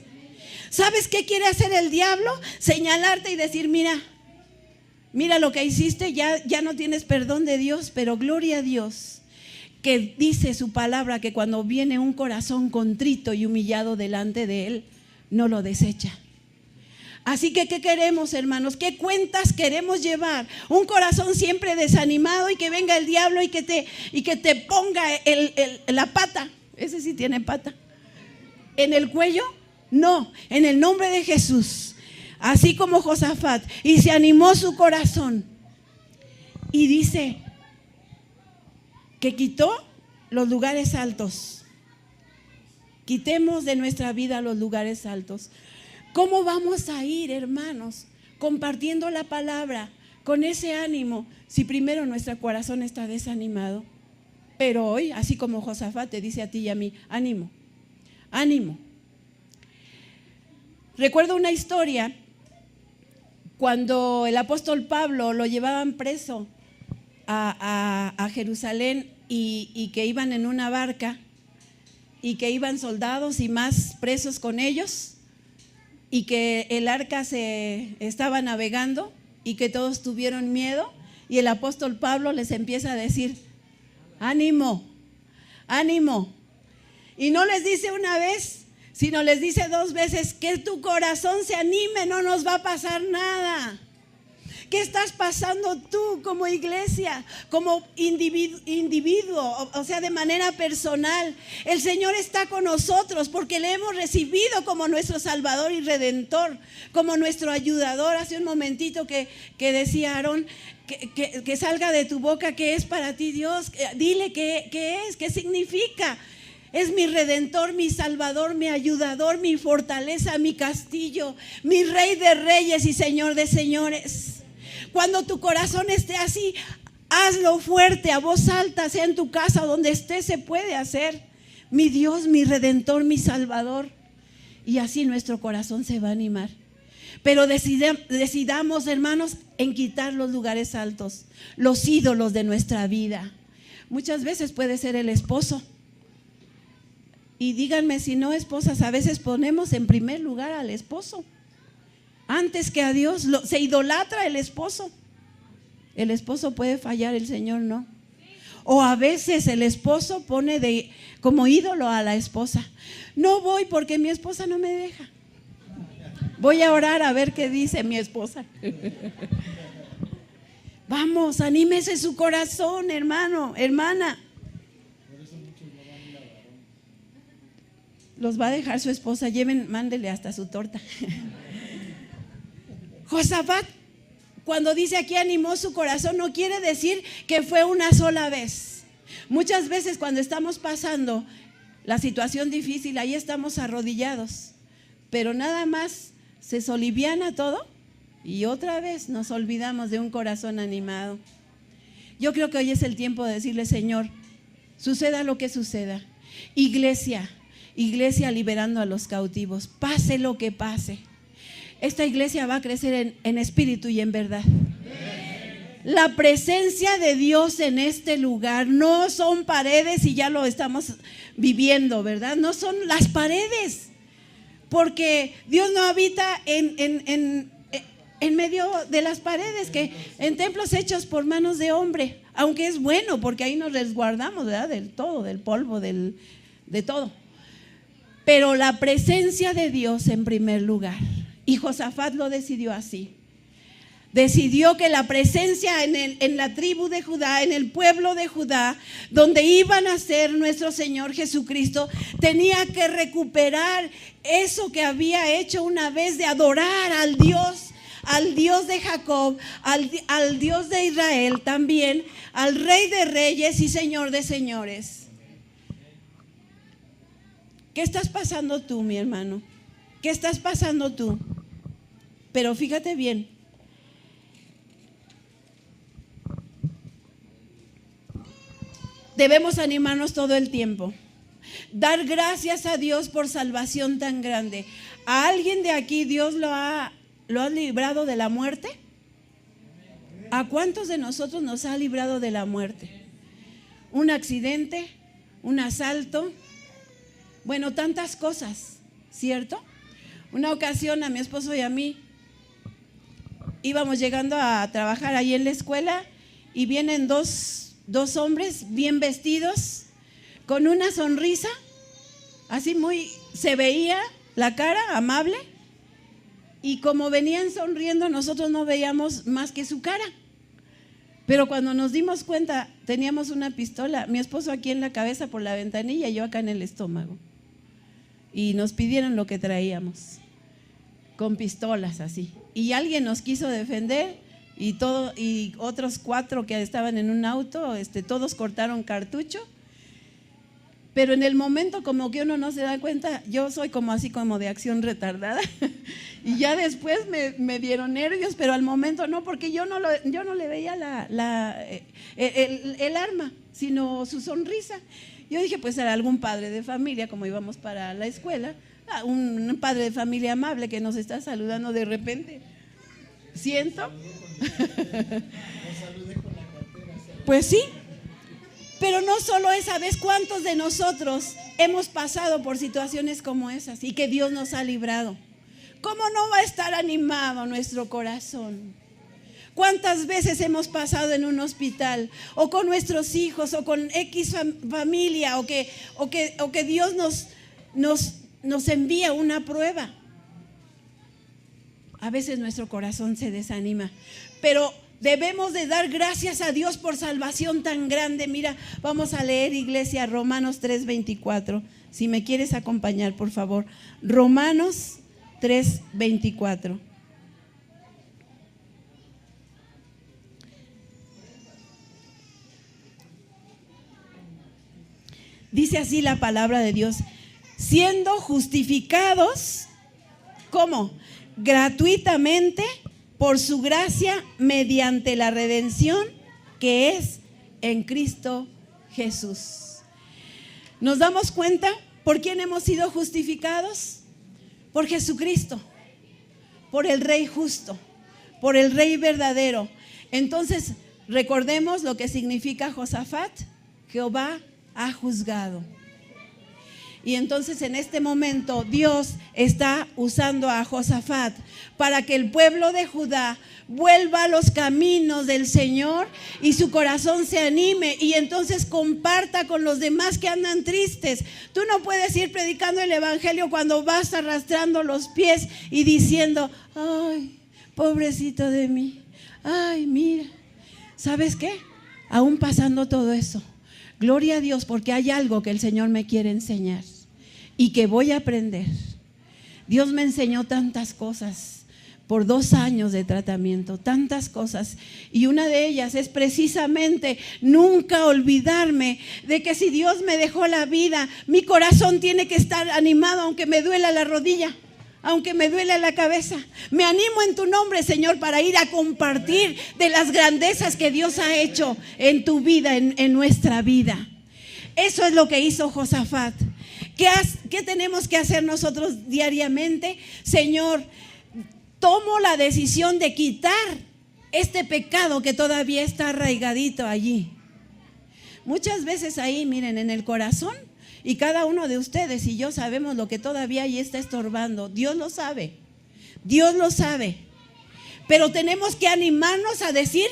¿Sabes qué quiere hacer el diablo? Señalarte y decir, mira lo que hiciste, ya no tienes perdón de Dios, pero gloria a Dios que dice su palabra que cuando viene un corazón contrito y humillado delante de Él, no lo desecha. Así que, ¿qué queremos, hermanos? ¿Qué cuentas queremos llevar? Un corazón siempre desanimado y que venga el diablo y que te ponga la pata. Ese sí tiene pata. ¿En el cuello? No, en el nombre de Jesús. Así como Josafat. Y se animó su corazón. Y dice que quitó los lugares altos. Quitemos de nuestra vida los lugares altos. ¿Cómo vamos a ir, hermanos, compartiendo la palabra con ese ánimo si primero nuestro corazón está desanimado? Pero hoy, así como Josafat te dice a ti y a mí, ánimo, ánimo. Recuerdo una historia cuando el apóstol Pablo lo llevaban preso a Jerusalén y que iban en una barca y que iban soldados y más presos con ellos y que el arca se estaba navegando y que todos tuvieron miedo y el apóstol Pablo les empieza a decir, ánimo, ánimo. Y no les dice una vez, sino les dice 2 veces, que tu corazón se anime, no nos va a pasar nada. ¿Qué estás pasando tú como iglesia, como individuo, o sea, de manera personal? El Señor está con nosotros porque le hemos recibido como nuestro Salvador y Redentor, como nuestro ayudador. Hace un momentito que decía Aarón, que salga de tu boca qué es para ti Dios. Dile qué es, qué significa. Es mi Redentor, mi Salvador, mi ayudador, mi fortaleza, mi castillo, mi Rey de reyes y Señor de señores. Cuando tu corazón esté así, hazlo fuerte, a voz alta, sea en tu casa, donde estés, se puede hacer. Mi Dios, mi Redentor, mi Salvador. Y así nuestro corazón se va a animar. Pero decidamos, hermanos, en quitar los lugares altos, los ídolos de nuestra vida. Muchas veces puede ser el esposo. Y díganme si no, esposas, a veces ponemos en primer lugar al esposo. Antes que a Dios, se idolatra el esposo. El esposo puede fallar, el Señor no. O a veces el esposo pone como ídolo a la esposa. No voy porque mi esposa no me deja. Voy a orar a ver qué dice mi esposa. Vamos, anímese su corazón, hermano, hermana. Los va a dejar su esposa, mándele hasta su torta. Josafat, cuando dice aquí animó su corazón, no quiere decir que fue una sola vez. Muchas veces cuando estamos pasando la situación difícil, ahí estamos arrodillados, pero nada más se soliviana todo y otra vez nos olvidamos de un corazón animado. Yo creo que hoy es el tiempo de decirle, Señor, suceda lo que suceda. Iglesia liberando a los cautivos, pase lo que pase. Esta iglesia va a crecer en espíritu y en verdad. La presencia de Dios en este lugar no son paredes y ya lo estamos viviendo, ¿verdad? No son las paredes, porque Dios no habita en medio de las paredes, que en templos hechos por manos de hombre, aunque es bueno porque ahí nos resguardamos, ¿verdad? Del todo, del polvo, de todo. Pero la presencia de Dios en primer lugar. Y Josafat lo decidió así. Decidió que la presencia en la tribu de Judá, en el pueblo de Judá, donde iban a ser nuestro Señor Jesucristo, tenía que recuperar eso que había hecho una vez de adorar al Dios de Jacob, al Dios de Israel también, al Rey de reyes y Señor de señores. ¿Qué estás pasando tú, mi hermano? ¿Qué estás pasando tú? Pero fíjate bien. Debemos animarnos todo el tiempo. Dar gracias a Dios por salvación tan grande. ¿A alguien de aquí Dios lo ha librado de la muerte? ¿A cuántos de nosotros nos ha librado de la muerte? ¿Un accidente? ¿Un asalto? Bueno, tantas cosas, ¿cierto? Una ocasión a mi esposo y a mí íbamos llegando a trabajar ahí en la escuela y vienen dos hombres bien vestidos, con una sonrisa, así se veía la cara amable, y como venían sonriendo nosotros no veíamos más que su cara. Pero cuando nos dimos cuenta teníamos una pistola, mi esposo aquí en la cabeza por la ventanilla y yo acá en el estómago. y nos pidieron lo que traíamos, con pistolas así. Y alguien nos quiso defender y otros 4 que estaban en un auto, todos cortaron cartucho. Pero en el momento como que uno no se da cuenta, yo soy como así como de acción retardada y ya después me dieron nervios, pero al momento no, porque yo no le veía el arma, sino su sonrisa. Yo dije, pues era algún padre de familia, como íbamos para la escuela, un padre de familia amable que nos está saludando de repente. Siento. Pues sí. Pero no solo esa vez, ¿cuántos de nosotros hemos pasado por situaciones como esas y que Dios nos ha librado? ¿Cómo no va a estar animado nuestro corazón? ¿Cuántas veces hemos pasado en un hospital o con nuestros hijos o con X familia o que Dios nos envía una prueba? A veces nuestro corazón se desanima, pero debemos de dar gracias a Dios por salvación tan grande. Mira, vamos a leer, iglesia, Romanos 3:24. Si me quieres acompañar, por favor. Romanos 3:24. Dice así la palabra de Dios: siendo justificados, ¿cómo? Gratuitamente por su gracia mediante la redención que es en Cristo Jesús. ¿Nos damos cuenta por quién hemos sido justificados? Por Jesucristo, por el Rey justo, por el Rey verdadero. Entonces, recordemos lo que significa Josafat: Jehová ha juzgado. Y entonces en este momento Dios está usando a Josafat para que el pueblo de Judá vuelva a los caminos del Señor y su corazón se anime y entonces comparta con los demás que andan tristes. Tú no puedes ir predicando el evangelio cuando vas arrastrando los pies y diciendo: ay, pobrecito de mí, ay, mira. ¿Sabes qué? Aún pasando todo eso, gloria a Dios, porque hay algo que el Señor me quiere enseñar y que voy a aprender. Dios me enseñó tantas cosas por 2 años de tratamiento, tantas cosas. Y una de ellas es precisamente nunca olvidarme de que si Dios me dejó la vida, mi corazón tiene que estar animado aunque me duela la rodilla, aunque me duele la cabeza. Me animo en tu nombre, Señor, para ir a compartir de las grandezas que Dios ha hecho en tu vida, en nuestra vida. Eso es lo que hizo Josafat. ¿Qué tenemos que hacer nosotros diariamente? Señor, tomo la decisión de quitar este pecado que todavía está arraigadito allí. Muchas veces ahí, miren, en el corazón, y cada uno de ustedes y yo sabemos lo que todavía ahí está estorbando. Dios lo sabe, Dios lo sabe. Pero tenemos que animarnos a decir: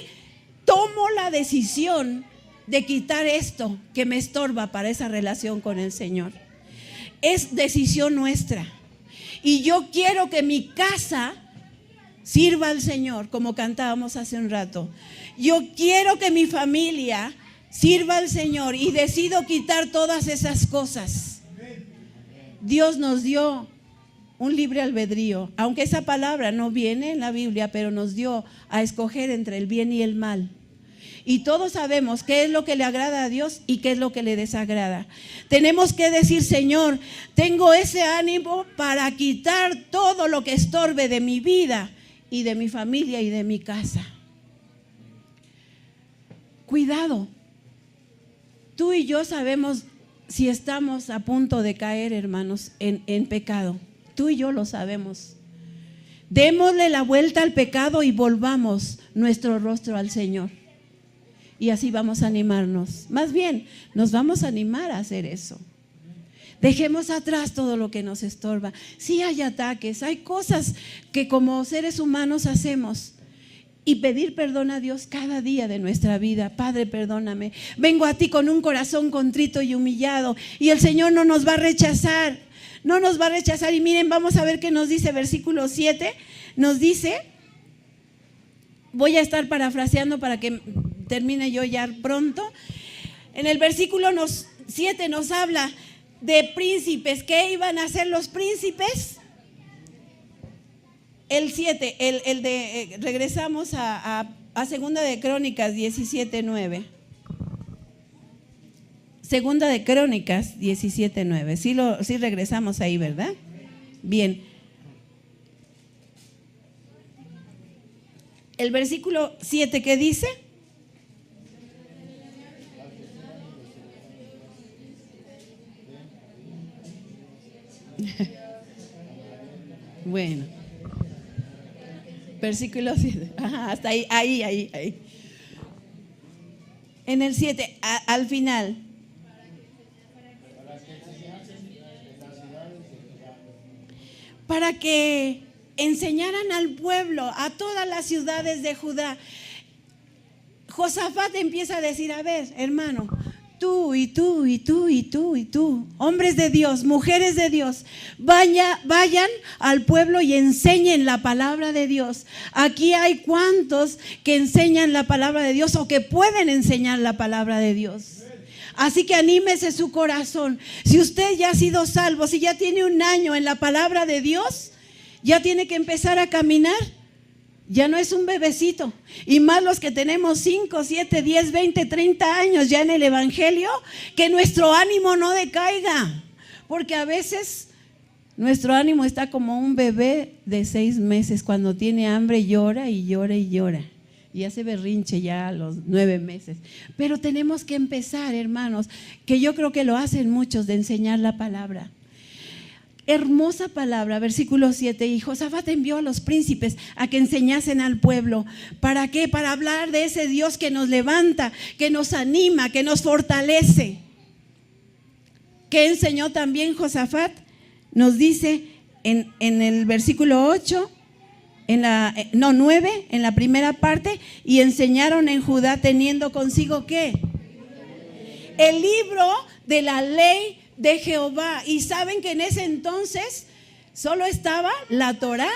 tomo la decisión de quitar esto que me estorba para esa relación con el Señor. Es decisión nuestra. Y yo quiero que mi casa sirva al Señor, como cantábamos hace un rato. Yo quiero que mi familia sirva al Señor y decido quitar todas esas cosas. Dios nos dio un libre albedrío, aunque esa palabra no viene en la Biblia, pero nos dio a escoger entre el bien y el mal. Y todos sabemos qué es lo que le agrada a Dios y qué es lo que le desagrada. Tenemos que decir: Señor, tengo ese ánimo para quitar todo lo que estorbe de mi vida y de mi familia y de mi casa. Cuidado. Tú y yo sabemos si estamos a punto de caer, hermanos, en pecado. Tú y yo lo sabemos. Démosle la vuelta al pecado y volvamos nuestro rostro al Señor. Y así vamos a animarnos. Más bien, nos vamos a animar a hacer eso. Dejemos atrás todo lo que nos estorba. Sí hay ataques, hay cosas que como seres humanos hacemos. Y pedir perdón a Dios cada día de nuestra vida. Padre, perdóname. Vengo a ti con un corazón contrito y humillado. Y el Señor no nos va a rechazar. No nos va a rechazar. Y miren, vamos a ver qué nos dice versículo 7. Nos dice, voy a estar parafraseando para que termine yo ya pronto. En el versículo 7 nos habla de príncipes. ¿Qué iban a hacer los príncipes? El 7, regresamos a Segunda de Crónicas 17:9. Segunda de Crónicas 17:9. Sí regresamos ahí, ¿verdad? Bien. El versículo 7, ¿qué dice? Bueno. Versículo 7. Ajá, hasta ahí. En el 7, al final. Para que enseñaran al pueblo, a todas las ciudades de Judá. Josafat empieza a decir, a ver, hermano, tú y tú y tú y tú y tú, hombres de Dios, mujeres de Dios, vayan al pueblo y enseñen la palabra de Dios. Aquí hay cuantos que enseñan la palabra de Dios o que pueden enseñar la palabra de Dios. Así que anímese su corazón. Si usted ya ha sido salvo, si ya tiene un año en la palabra de Dios, ya tiene que empezar a caminar. Ya no es un bebecito. Y más los que tenemos 5, 7, 10, 20, 30 años ya en el evangelio, que nuestro ánimo no decaiga. Porque a veces nuestro ánimo está como un bebé de 6 meses. Cuando tiene hambre llora y llora y llora. Y hace berrinche ya a los 9 meses. Pero tenemos que empezar, hermanos, que yo creo que lo hacen muchos, de enseñar la palabra. Hermosa palabra, versículo 7. Y Josafat envió a los príncipes a que enseñasen al pueblo. ¿Para qué? Para hablar de ese Dios que nos levanta, que nos anima, que nos fortalece. ¿Qué enseñó también Josafat? Nos dice en el versículo 8, 9, en la primera parte, y enseñaron en Judá teniendo consigo ¿qué? El libro de la ley de Jehová. Y saben que en ese entonces solo estaba la Torá.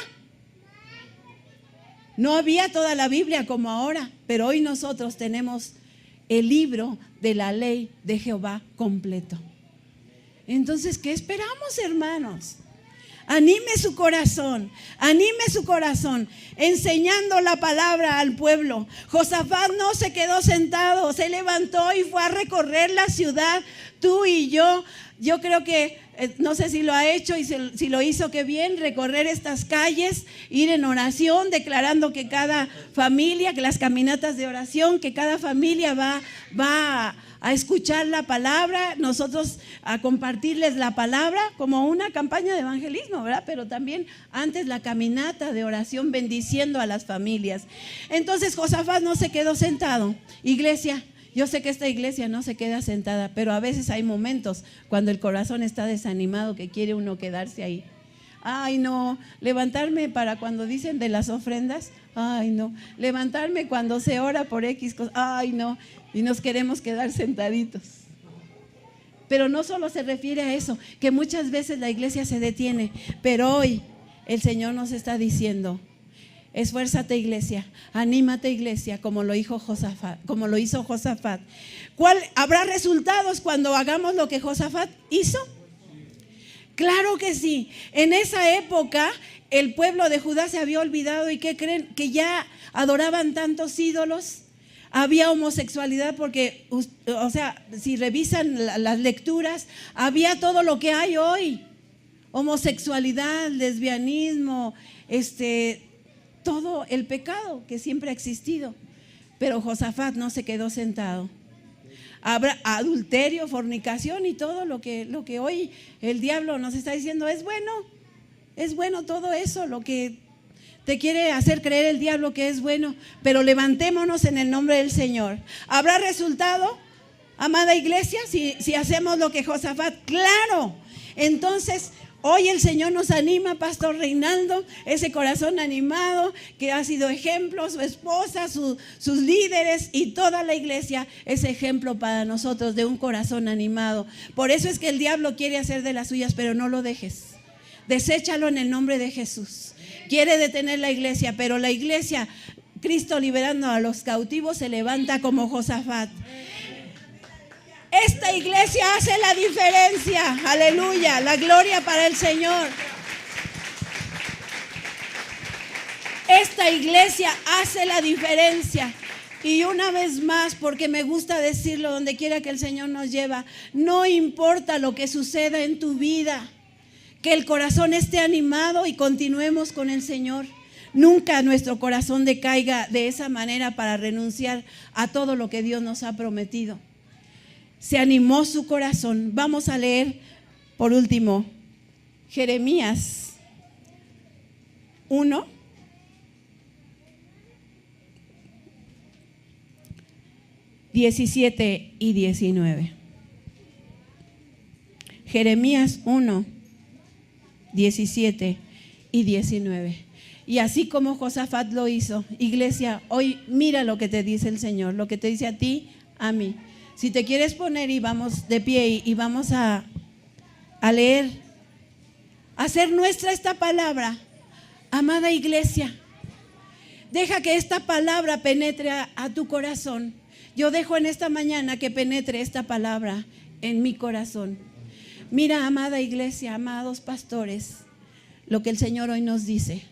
No había toda la Biblia como ahora, pero hoy nosotros tenemos el libro de la ley de Jehová completo. Entonces, ¿qué esperamos, hermanos? Anime su corazón, enseñando la palabra al pueblo. Josafat no se quedó sentado, se levantó y fue a recorrer la ciudad. Tú y yo creo que, no sé si lo ha hecho y si lo hizo, qué bien, recorrer estas calles, ir en oración, declarando que cada familia, que las caminatas de oración, que cada familia va a escuchar la palabra, nosotros a compartirles la palabra como una campaña de evangelismo, ¿verdad? Pero también antes la caminata de oración bendiciendo a las familias. Entonces Josafat no se quedó sentado. Iglesia, yo sé que esta iglesia no se queda sentada, pero a veces hay momentos cuando el corazón está desanimado que quiere uno quedarse ahí. Ay, no, levantarme para cuando dicen de las ofrendas, ay, no, levantarme cuando se ora por X cosas, ay, no, y nos queremos quedar sentaditos. Pero no solo se refiere a eso, que muchas veces la iglesia se detiene, pero hoy el Señor nos está diciendo, esfuérzate, iglesia, anímate, iglesia, como lo hizo Josafat. ¿Cuál habrá resultados cuando hagamos lo que Josafat hizo? Claro que sí. En esa época el pueblo de Judá se había olvidado, y ¿qué creen? Que ya adoraban tantos ídolos. Había homosexualidad porque, o sea, si revisan las lecturas, había todo lo que hay hoy. Homosexualidad, lesbianismo, todo el pecado que siempre ha existido. Pero Josafat no se quedó sentado. Habrá adulterio, fornicación y todo lo que hoy el diablo nos está diciendo es bueno todo eso, lo que te quiere hacer creer el diablo que es bueno, pero levantémonos en el nombre del Señor. ¿Habrá resultado, amada iglesia, si hacemos lo que Josafat? Claro. Entonces, hoy el Señor nos anima, Pastor Reinaldo, ese corazón animado que ha sido ejemplo, su esposa, sus líderes y toda la iglesia es ejemplo para nosotros de un corazón animado. Por eso es que el diablo quiere hacer de las suyas, pero no lo dejes. Deséchalo en el nombre de Jesús. Quiere detener la iglesia, pero la iglesia, Cristo liberando a los cautivos, se levanta como Josafat. Esta esta iglesia hace la diferencia. Aleluya, la gloria para el Señor. Esta iglesia hace la diferencia. Y una vez más, porque me gusta decirlo donde quiera que el Señor nos lleva, no importa lo que suceda en tu vida, que el corazón esté animado y continuemos con el Señor. Nunca nuestro corazón decaiga de esa manera para renunciar a todo lo que Dios nos ha prometido. Se animó su corazón. Vamos a leer por último Jeremías 1. 17 y 19. Jeremías 1, 17 y 19. Y así como Josafat lo hizo, iglesia, hoy mira lo que te dice el Señor, lo que te dice a ti, a mí. Si te quieres poner y vamos de pie y vamos a leer, a hacer nuestra esta palabra, amada iglesia, deja que esta palabra penetre a tu corazón. Yo dejo en esta mañana que penetre esta palabra en mi corazón. Mira, amada iglesia, amados pastores, lo que el Señor hoy nos dice.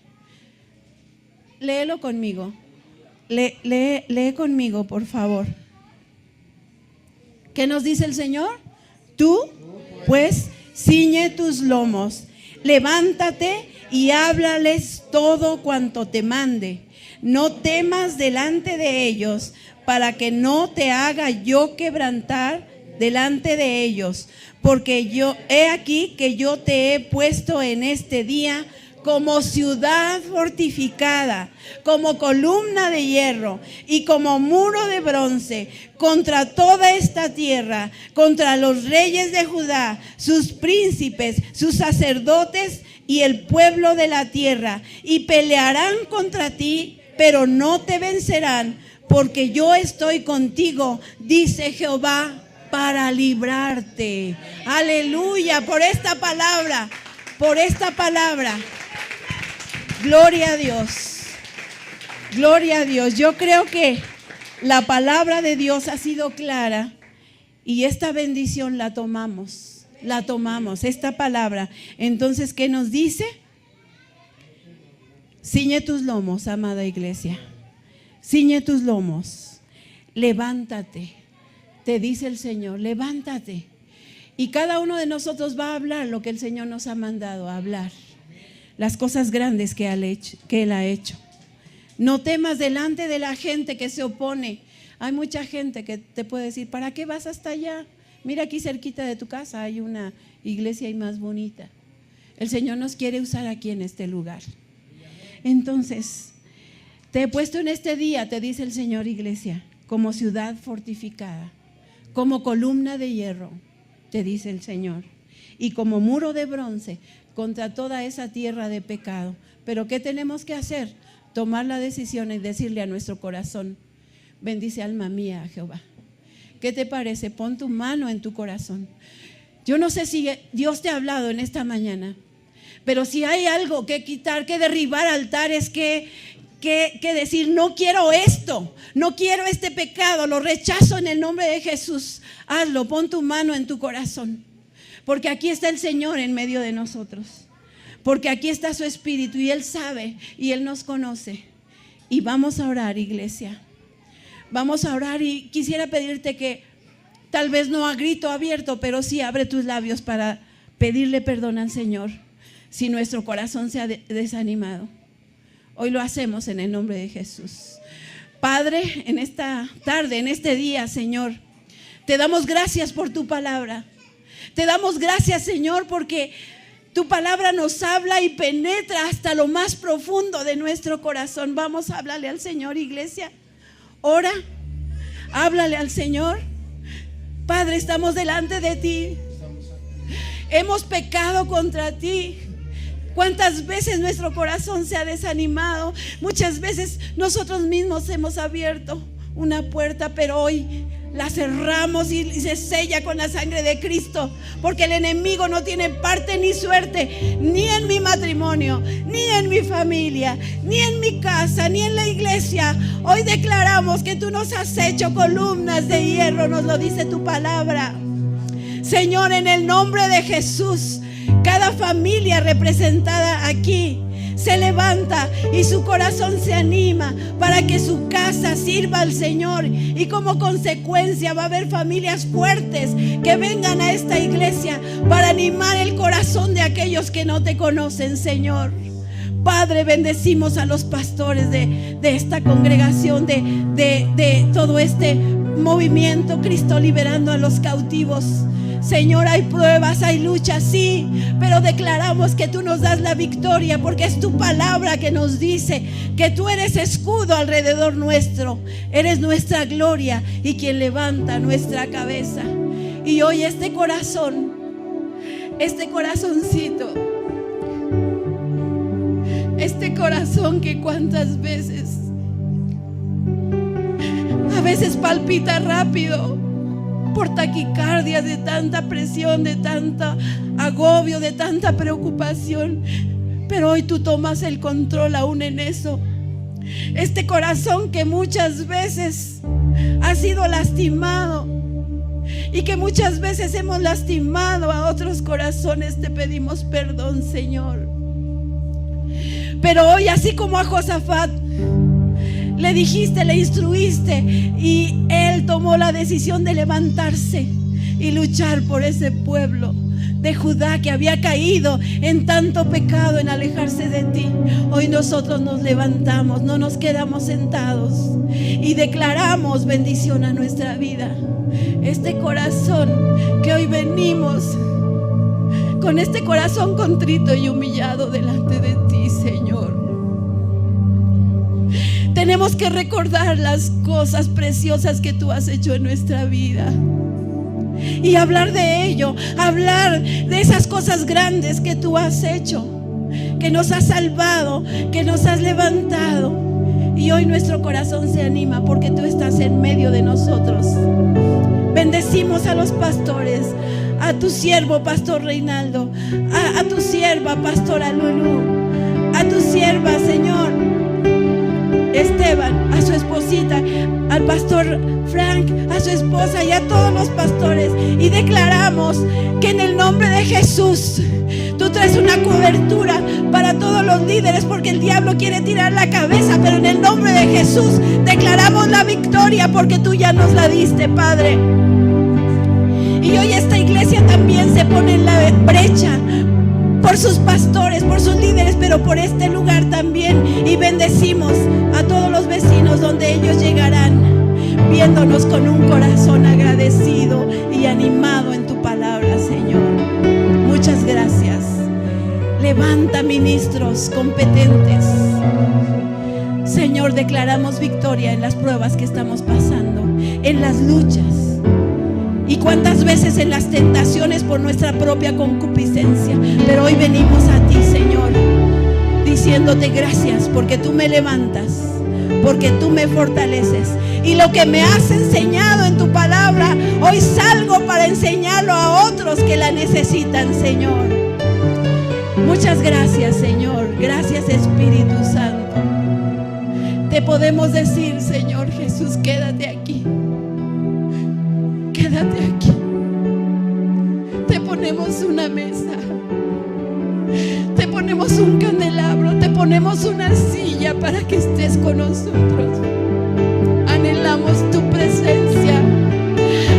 Léelo conmigo. Lee conmigo, por favor. ¿Qué nos dice el Señor? Tú, pues, ciñe tus lomos, levántate y háblales todo cuanto te mande. No temas delante de ellos, para que no te haga yo quebrantar delante de ellos, porque he aquí que yo te he puesto en este día como ciudad fortificada, como columna de hierro y como muro de bronce contra toda esta tierra, contra los reyes de Judá, sus príncipes, sus sacerdotes y el pueblo de la tierra, y pelearán contra ti, pero no te vencerán, porque yo estoy contigo, dice Jehová, para librarte. Aleluya, por esta palabra, por esta palabra. Gloria a Dios, gloria a Dios. Yo creo que la palabra de Dios ha sido clara y esta bendición la tomamos, esta palabra. Entonces, ¿qué nos dice? Ciñe tus lomos, amada iglesia. Ciñe tus lomos, levántate, te dice el Señor, levántate. Y cada uno de nosotros va a hablar lo que el Señor nos ha mandado a hablar, las cosas grandes que Él ha hecho. No temas delante de la gente que se opone. Hay mucha gente que te puede decir, ¿para qué vas hasta allá? Mira, aquí cerquita de tu casa hay una iglesia y más bonita. El Señor nos quiere usar aquí en este lugar. Entonces, te he puesto en este día, te dice el Señor, iglesia, como ciudad fortificada, como columna de hierro, te dice el Señor, y como muro de bronce contra toda esa tierra de pecado. Pero ¿qué tenemos que hacer? Tomar la decisión y decirle a nuestro corazón, bendice alma mía a Jehová. ¿Qué te parece? Pon tu mano en tu corazón. Yo no sé si Dios te ha hablado en esta mañana, pero si hay algo que quitar, que derribar altares, que decir, no quiero esto, no quiero este pecado, lo rechazo en el nombre de Jesús. Hazlo, pon tu mano en tu corazón, porque aquí está el Señor en medio de nosotros, porque aquí está su Espíritu y Él sabe y Él nos conoce. Y vamos a orar, iglesia, vamos a orar, y quisiera pedirte que tal vez no a grito abierto, pero sí abre tus labios para pedirle perdón al Señor si nuestro corazón se ha desanimado. Hoy lo hacemos en el nombre de Jesús. Padre, en esta tarde, en este día, Señor, te damos gracias por tu palabra. Te damos gracias, Señor, porque tu palabra nos habla y penetra hasta lo más profundo de nuestro corazón. Vamos a hablarle al Señor, iglesia. Ora, háblale al Señor. Padre, estamos delante de ti. Hemos pecado contra ti. ¿Cuántas veces nuestro corazón se ha desanimado? Muchas veces nosotros mismos hemos abierto una puerta, pero hoy la cerramos y se sella con la sangre de Cristo, porque el enemigo no tiene parte ni suerte, ni en mi matrimonio, ni en mi familia, ni en mi casa, ni en la iglesia. Hoy declaramos que tú nos has hecho columnas de hierro, nos lo dice tu palabra. Señor, en el nombre de Jesús, cada familia representada aquí se levanta y su corazón se anima para que su casa sirva al Señor, y como consecuencia va a haber familias fuertes que vengan a esta iglesia para animar el corazón de aquellos que no te conocen, Señor. Padre, bendecimos a los pastores de esta congregación, de todo este movimiento Cristo liberando a los cautivos. Señor, hay pruebas, hay luchas, sí, pero declaramos que tú nos das la victoria, porque es tu palabra que nos dice que tú eres escudo alrededor nuestro, eres nuestra gloria y quien levanta nuestra cabeza. Y hoy este corazón, este corazoncito, este corazón que cuántas veces, a veces palpita rápido por taquicardias, de tanta presión, de tanto agobio, de tanta preocupación, pero hoy tú tomas el control aún en eso. Este corazón que muchas veces ha sido lastimado y que muchas veces hemos lastimado a otros corazones, te pedimos perdón, Señor. Pero hoy, así como a Josafat le dijiste, le instruiste, y él tomó la decisión de levantarse y luchar por ese pueblo de Judá que había caído en tanto pecado, en alejarse de ti. Hoy nosotros nos levantamos, no nos quedamos sentados y declaramos bendición a nuestra vida. Este corazón que hoy venimos con este corazón contrito y humillado delante de ti, Señor. Tenemos que recordar las cosas preciosas que tú has hecho en nuestra vida y hablar de ello, hablar de esas cosas grandes que tú has hecho, que nos has salvado, que nos has levantado. Y hoy nuestro corazón se anima porque tú estás en medio de nosotros. Bendecimos a los pastores, a tu siervo Pastor Reinaldo, a tu sierva Pastora Lulú, a tu sierva, Señor Esteban, a su esposita, al pastor Frank, a su esposa y a todos los pastores. Y declaramos que en el nombre de Jesús tú traes una cobertura para todos los líderes, porque el diablo quiere tirar la cabeza, pero en el nombre de Jesús declaramos la victoria, porque tú ya nos la diste, Padre. Y hoy esta iglesia también se pone en la brecha por sus pastores, por sus líderes, pero por este lugar también. Y bendecimos a todos los vecinos donde ellos llegarán, viéndonos con un corazón agradecido y animado en tu palabra, Señor. Muchas gracias. Levanta ministros competentes. Señor, declaramos victoria en las pruebas que estamos pasando, en las luchas. Y cuántas veces en las tentaciones por nuestra propia concupiscencia. Pero hoy venimos a ti, Señor, diciéndote gracias, porque tú me levantas, porque tú me fortaleces. Y lo que me has enseñado en tu palabra, hoy salgo para enseñarlo a otros que la necesitan, Señor. Muchas gracias, Señor. Gracias, Espíritu Santo. Te podemos decir, Señor Jesús, quédate aquí. Quédate aquí. Te ponemos una mesa, te ponemos un candelabro, te ponemos una silla para que estés con nosotros. Anhelamos tu presencia,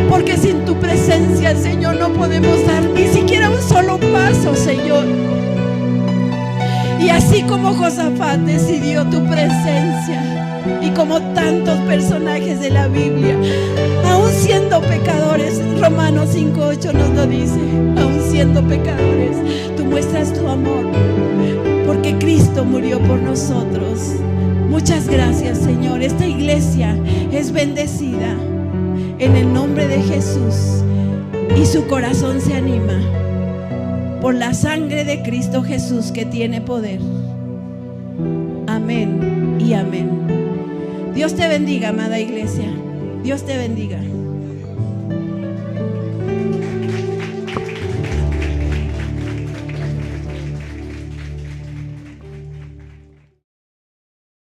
porque sin tu presencia, Señor, no podemos dar ni siquiera un solo paso, Señor. Y así como Josafat decidió tu presencia, y como tantos personajes de la Biblia, aún siendo pecadores, Romanos 5:8 nos lo dice, aún siendo pecadores, tú muestras tu amor, porque Cristo murió por nosotros. Muchas gracias, Señor. Esta iglesia es bendecida en el nombre de Jesús, y su corazón se anima por la sangre de Cristo Jesús, que tiene poder. Amén y amén. Dios te bendiga, amada iglesia. Dios te bendiga.